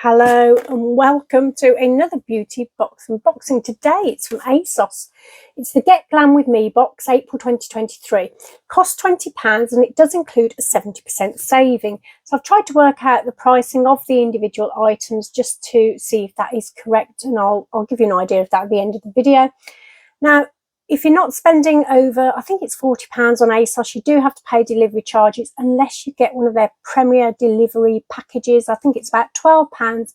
Hello and welcome to another beauty box unboxing. Today it's from ASOS. It's the Get Glam With Me box, April 2023. Costs £20 and it does include a 70% saving. So I've tried to work out the pricing of the individual items just to see if that is correct, and I'll give you an idea of that at the end of the video. Now, if you're not spending over, I think it's £40 on ASOS, you do have to pay delivery charges unless you get one of their premier delivery packages. I think it's about £12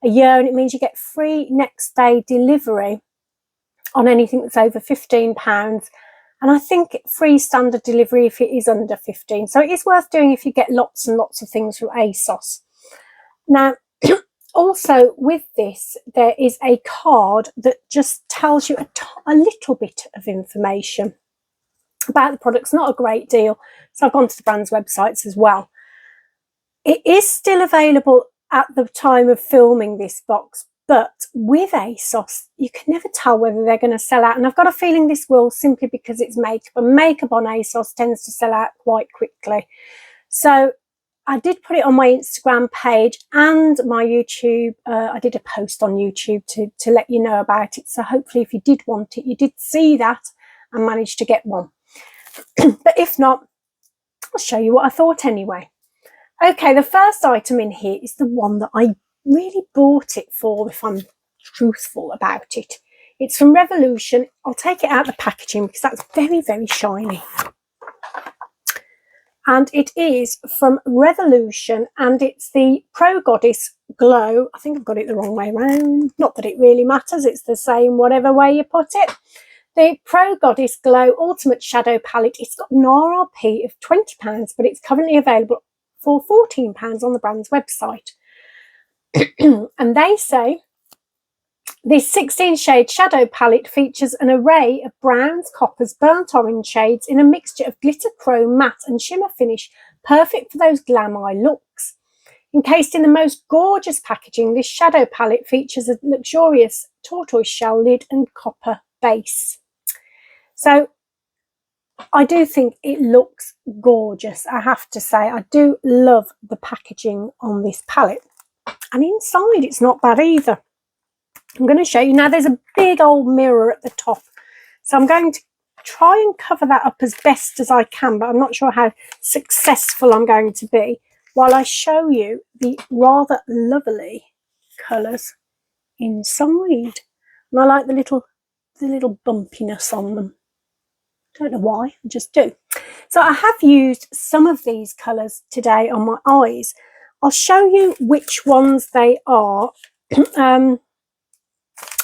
a year, and it means you get free next day delivery on anything that's over £15. And I think free standard delivery if it is under 15. So it is worth doing if you get lots and lots of things from ASOS. Now, also with this, there is a card that just tells you a little bit of information about the products, not a great deal. So I've gone to the brand's websites as well. It is still available at the time of filming this box, but with ASOS, you can never tell whether they're going to sell out. And I've got a feeling this will, simply because it's makeup, and makeup on ASOS tends to sell out quite quickly. So I did put it on my Instagram page and my YouTube. I did a post on YouTube to let you know about it. So hopefully if you did want it, you did see that and managed to get one. But if not, I'll show you what I thought anyway. Okay, the first item in here is the one that I really bought it for, if I'm truthful about it. It's from Revolution. I'll take it out of the packaging because that's very, very shiny. And it is from Revolution, and it's the Pro Goddess Glow. I think I've got it the wrong way around. Not that it really matters. It's the same whatever way you put it. The Pro Goddess Glow Ultimate Shadow Palette. It's got an RRP of £20, but it's currently available for £14 on the brand's website. And they say this 16 shade shadow palette features an array of browns, coppers, burnt orange shades in a mixture of glitter, chrome, matte and shimmer finish, perfect for those glam eye looks. Encased in the most gorgeous packaging, this shadow palette features a luxurious tortoise shell lid and copper base. So I do think it looks gorgeous, I have to say. I do love the packaging on this palette, and inside it's not bad either. I'm going to show you now. There's a big old mirror at the top, so I'm going to try and cover that up as best as I can, but I'm not sure how successful I'm going to be, while I show you the rather lovely colours inside. And I like the little bumpiness on them. Don't know why, I just do. So I have used some of these colours today on my eyes. I'll show you which ones they are.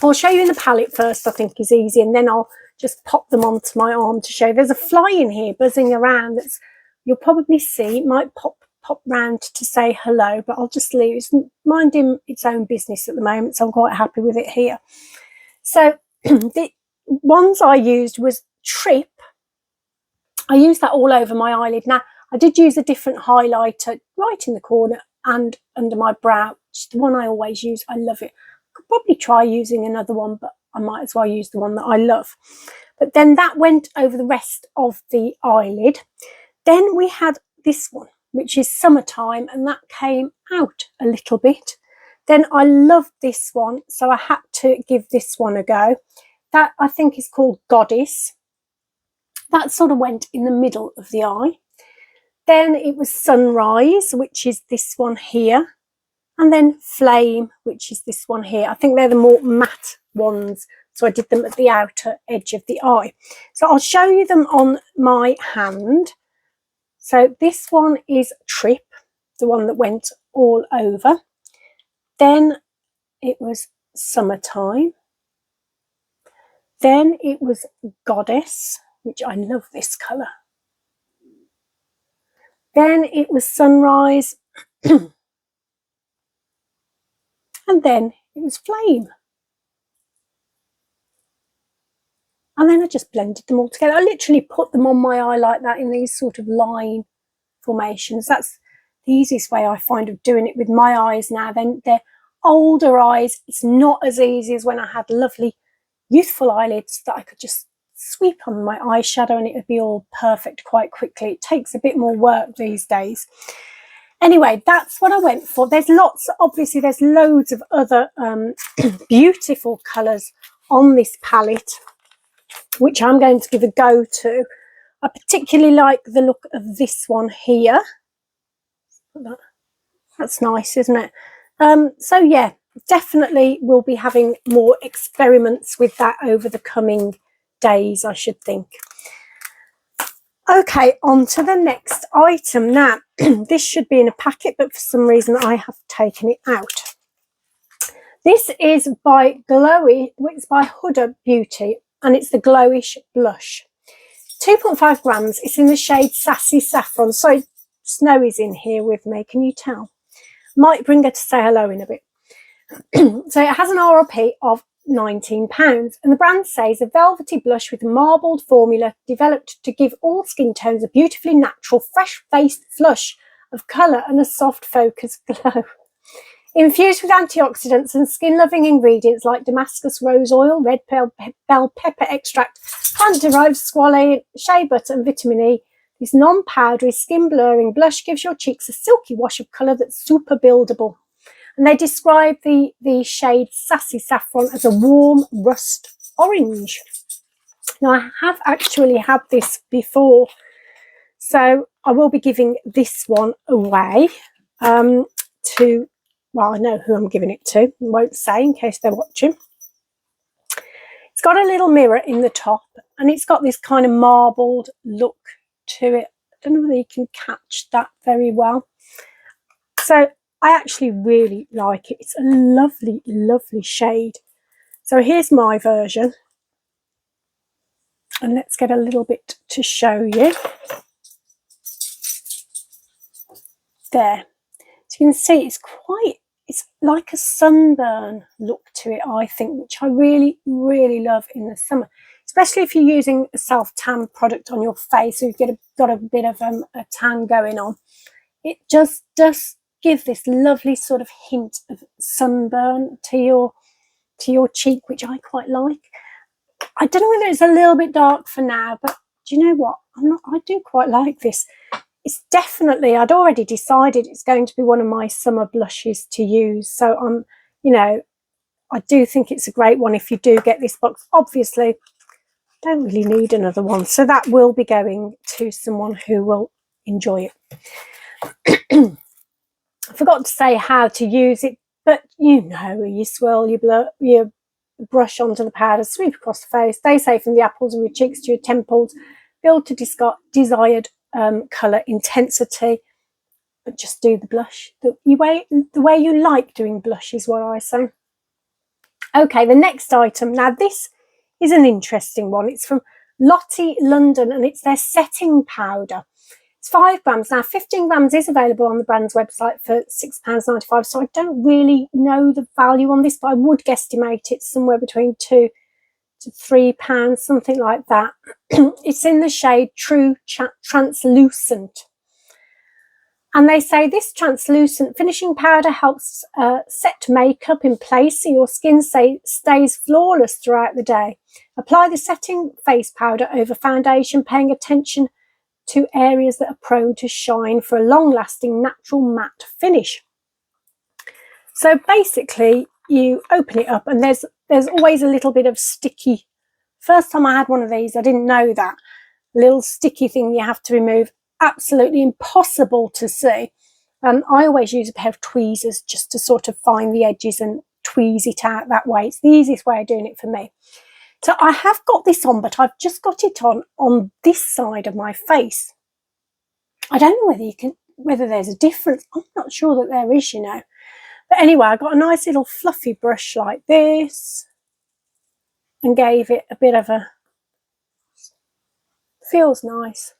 I'll show you in the palette first, I think is easy, and then I'll just pop them onto my arm to show. There's a fly in here buzzing around that's, you'll probably see, it might pop round to say hello, but I'll just leave. It's minding its own business at the moment, so I'm quite happy with it here. So the ones I used was Trip. I used that all over my eyelid. Now, I did use a different highlighter right in the corner and under my brow, which is the one I always use. I love it. Could probably try using another one, but I might as well use the one that I love. But then that went over the rest of the eyelid. Then we had this one, which is Summertime, and that came out a little bit. Then I loved this one, so I had to give this one a go. That I think is called Goddess. That sort of went in the middle of the eye. Then it was Sunrise, which is this one here. And then Flame, which is this one here. I think they're the more matte ones, so I did them at the outer edge of the eye. So I'll show you them on my hand. So this one is Trip, the one that went all over. Then it was Summertime. Then it was Goddess, which I love this colour. Then it was Sunrise. And then it was Flame. And then I just blended them all together. I literally put them on my eye like that in these sort of line formations. That's the easiest way I find of doing it with my eyes now. Then they're older eyes. It's not as easy as when I had lovely youthful eyelids that I could just sweep on my eyeshadow and it would be all perfect quite quickly. It takes a bit more work these days. Anyway, that's what I went for. There's lots, obviously there's loads of other beautiful colours on this palette, which I'm going to give a go to. I particularly like the look of this one here. That's nice, isn't it? So yeah, definitely we'll be having more experiments with that over the coming days, I should think. Okay, on to the next item. Now, this should be in a packet, but for some reason I have taken it out. This is by Glowy, it's by Huda Beauty, and it's the Glowish Blush. 2.5 grams, it's in the shade Sassy Saffron. So Snowy's in here with me, can you tell? Might bring her to say hello in a bit. So it has an RRP of £19, and the brand says a velvety blush with a marbled formula developed to give all skin tones a beautifully natural, fresh-faced flush of colour and a soft focused glow. Infused with antioxidants and skin-loving ingredients like Damascus rose oil, red bell pepper extract, plant-derived squalane, shea butter and vitamin E, this non-powdery, skin-blurring blush gives your cheeks a silky wash of colour that's super buildable. And they describe the shade Sassy Saffron as a warm rust orange. Now, I have actually had this before, so I will be giving this one away to, well, I know who I'm giving it to. I won't say in case they're watching. It's got a little mirror in the top, and it's got this kind of marbled look to it. I don't know whether you can catch that very well. So I actually really like it. It's a lovely, lovely shade. So here's my version. And let's get a little bit to show you. There. So you can see it's like a sunburn look to it, I think, which I really, really love in the summer. Especially if you're using a self-tan product on your face, so you've got a bit of a tan going on. It just does give this lovely sort of hint of sunburn to your cheek, which I quite like. I don't know whether it's a little bit dark for now, but do you know what? I do quite like this. It's definitely, I'd already decided it's going to be one of my summer blushes to use. So you know, I do think it's a great one if you do get this box. Obviously, don't really need another one, so that will be going to someone who will enjoy it. I forgot to say how to use it, but you know, you swirl your brush onto the powder, sweep across the face. They say from the apples of your cheeks to your temples, build to desired colour intensity, but just do the blush the way you like doing blush is what I say. Okay, the next item. Now this is an interesting one. It's from Lottie London, and it's their setting powder. It's 5 grams. Now 15 grams is available on the brand's website for £6.95, so I don't really know the value on this, but I would guesstimate it somewhere between £2 to £3, something like that. It's in the shade True Translucent. And they say this translucent finishing powder helps set makeup in place so your skin stays flawless throughout the day. Apply the setting face powder over foundation, paying attention to areas that are prone to shine for a long-lasting natural matte finish. So basically, you open it up and there's always a little bit of sticky. First time I had one of these, I didn't know that. Little sticky thing you have to remove. Absolutely impossible to see. I always use a pair of tweezers just to sort of find the edges and tweeze it out that way. It's the easiest way of doing it for me. So I have got this on, but I've just got it on this side of my face. I don't know whether there's a difference. I'm not sure that there is, you know. But anyway, I got a nice little fluffy brush like this and gave it a bit of a, feels nice.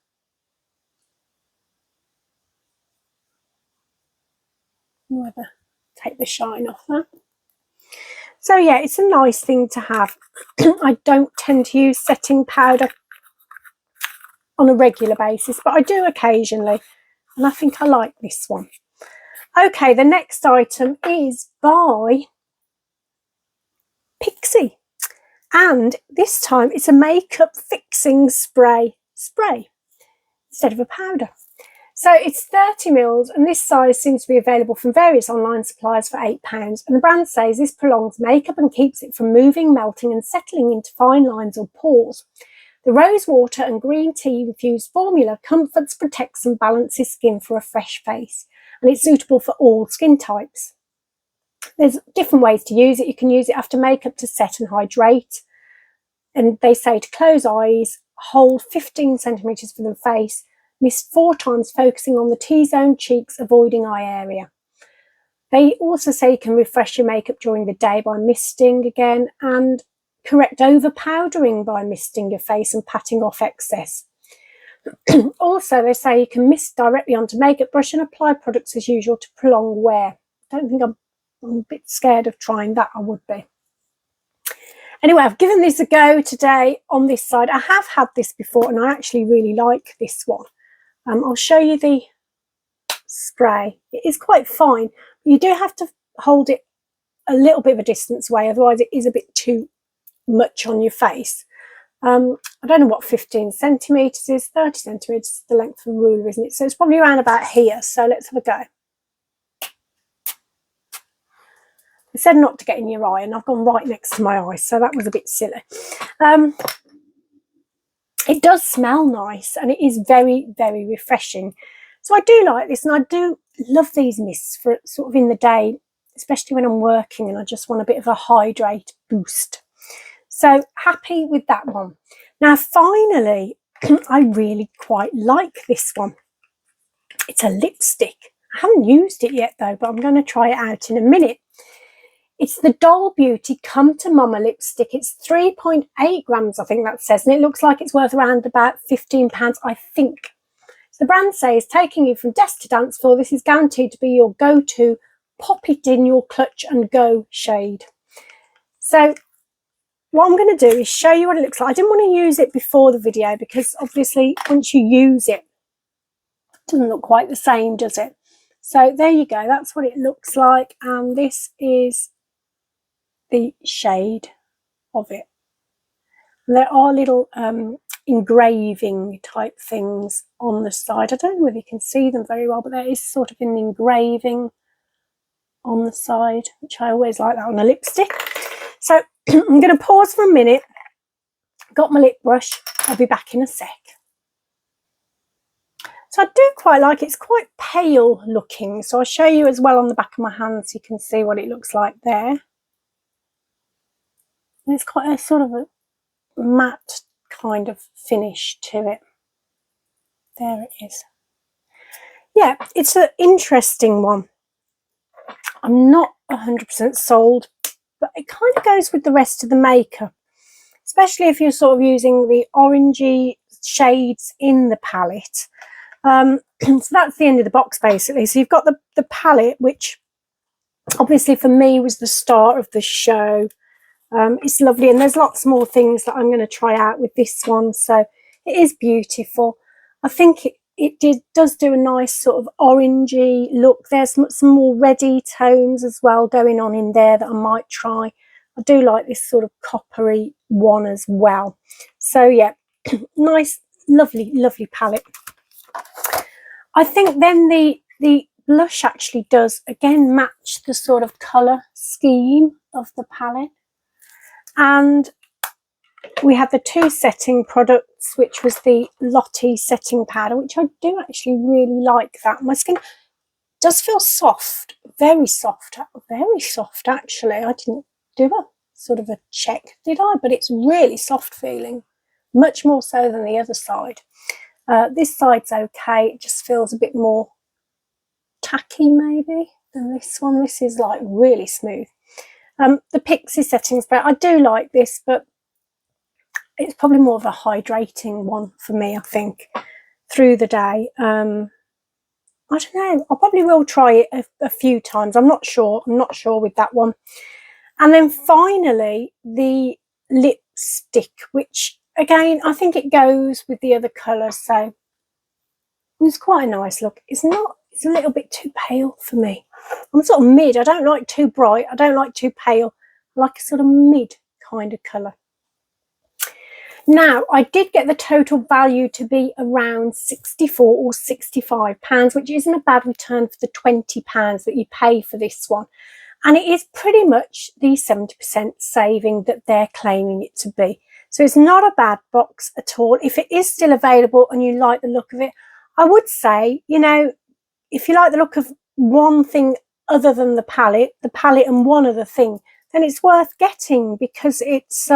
Whether take the shine off that. So yeah, it's a nice thing to have. I don't tend to use setting powder on a regular basis, but I do occasionally, and I think I like this one. Okay, the next item is by Pixie, and this time it's a makeup fixing spray instead of a powder. So it's 30 mils, and this size seems to be available from various online suppliers for £8. And the brand says this prolongs makeup and keeps it from moving, melting and settling into fine lines or pores. The rose water and green tea infused formula comforts, protects and balances skin for a fresh face, and it's suitable for all skin types. There's different ways to use it. You can use it after makeup to set and hydrate, and they say to close eyes, hold 15 centimetres for the face, mist 4 times, focusing on the T-zone, cheeks, avoiding eye area. They also say you can refresh your makeup during the day by misting again, and correct over powdering by misting your face and patting off excess. Also, they say you can mist directly onto makeup brush and apply products as usual to prolong wear. I don't think I'm a bit scared of trying that. I would be. Anyway, I've given this a go today on this side. I have had this before and I actually really like this one. I'll show you the spray. It is quite fine. You do have to hold it a little bit of a distance away, otherwise it is a bit too much on your face. I don't know what 15 centimetres is. 30 centimetres is the length of a ruler, isn't it? So it's probably around about here. So let's have a go. I said not to get in your eye, and I've gone right next to my eye, so that was a bit silly. It does smell nice, and it is very, very refreshing. So I do like this, and I do love these mists for sort of in the day, especially when I'm working and I just want a bit of a hydrate boost. So happy with that one. Now, finally, I really quite like this one. It's a lipstick. I haven't used it yet, though, but I'm going to try it out in a minute. It's the Doll Beauty Come to Mama lipstick. It's 3.8 grams, I think that says, and it looks like it's worth around about £15, I think. So the brand says, taking you from desk to dance floor, this is guaranteed to be your go-to, pop it in your clutch and go shade. So what I'm going to do is show you what it looks like. I didn't want to use it before the video because obviously once you use it, it doesn't look quite the same, does it? So there you go. That's what it looks like. And this is the shade of it. And there are little engraving type things on the side. I don't know whether you can see them very well, but there is sort of an engraving on the side, which I always like that on a lipstick. So I'm going to pause for a minute. Got my lip brush. I'll be back in a sec. So I do quite like it. It's quite pale looking. So I'll show you as well on the back of my hand so you can see what it looks like there. And it's quite a sort of a matte kind of finish to it. There it is. Yeah, it's an interesting one. I'm not 100% sold, but it kind of goes with the rest of the makeup, especially if you're sort of using the orangey shades in the palette. So that's the end of the box basically. So you've got the palette, which obviously for me was the start of the show. It's lovely, and there's lots more things that I'm going to try out with this one. So it is beautiful. I think it does do a nice sort of orangey look. There's some more reddy tones as well going on in there that I might try. I do like this sort of coppery one as well. So yeah, nice, lovely, lovely palette. I think then the blush actually does again match the sort of colour scheme of the palette. And we had the 2 setting products, which was the Lottie setting powder, which I do actually really like that. My skin does feel soft, very soft actually. I didn't do a sort of a check, did I? But it's really soft feeling, much more so than the other side. This side's okay. It just feels a bit more tacky maybe than this one. This is like really smooth. The Pixie setting spray, I do like this, but it's probably more of a hydrating one for me, I think, through the day. I don't know. I probably will try it a few times. I'm not sure. I'm not sure with that one. And then finally, the lipstick, which again, I think it goes with the other colours. So it's quite a nice look. It's a little bit too pale for me. I'm sort of mid. I don't like too bright. I don't like too pale. I like a sort of mid kind of colour. Now, I did get the total value to be around £64 or £65, which isn't a bad return for the £20 that you pay for this one. And it is pretty much the 70% saving that they're claiming it to be. So it's not a bad box at all. If it is still available and you like the look of it, I would say, you know, if you like the look of one thing other than the palette and one other thing, then it's worth getting, because it's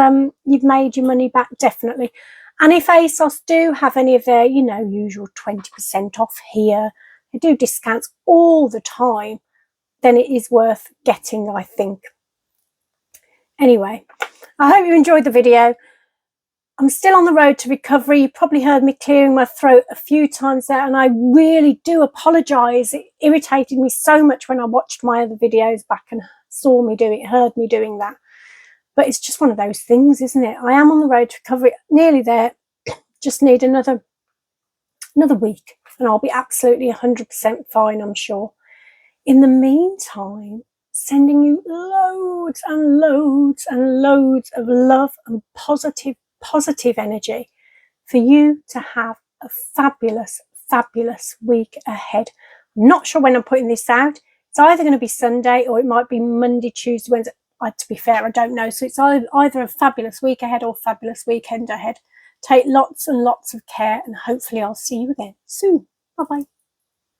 you've made your money back, definitely. And if ASOS do have any of their, you know, usual 20% off here, they do discounts all the time, then it is worth getting, I think. Anyway, I hope you enjoyed the video. I'm still on the road to recovery. You probably heard me clearing my throat a few times there, and I really do apologise. It irritated me so much when I watched my other videos back and saw me do it, heard me doing that. But it's just one of those things, isn't it? I am on the road to recovery, nearly there. Just need another week and I'll be absolutely 100% fine, I'm sure. In the meantime, sending you loads and loads and loads of love and positive energy for you to have a fabulous week ahead. I'm not sure when I'm putting this out. It's either going to be Sunday or it might be Monday, Tuesday, Wednesday. To be fair, I don't know. So it's either a fabulous week ahead or fabulous weekend ahead. Take lots and lots of care, and hopefully I'll see you again soon. Bye-bye.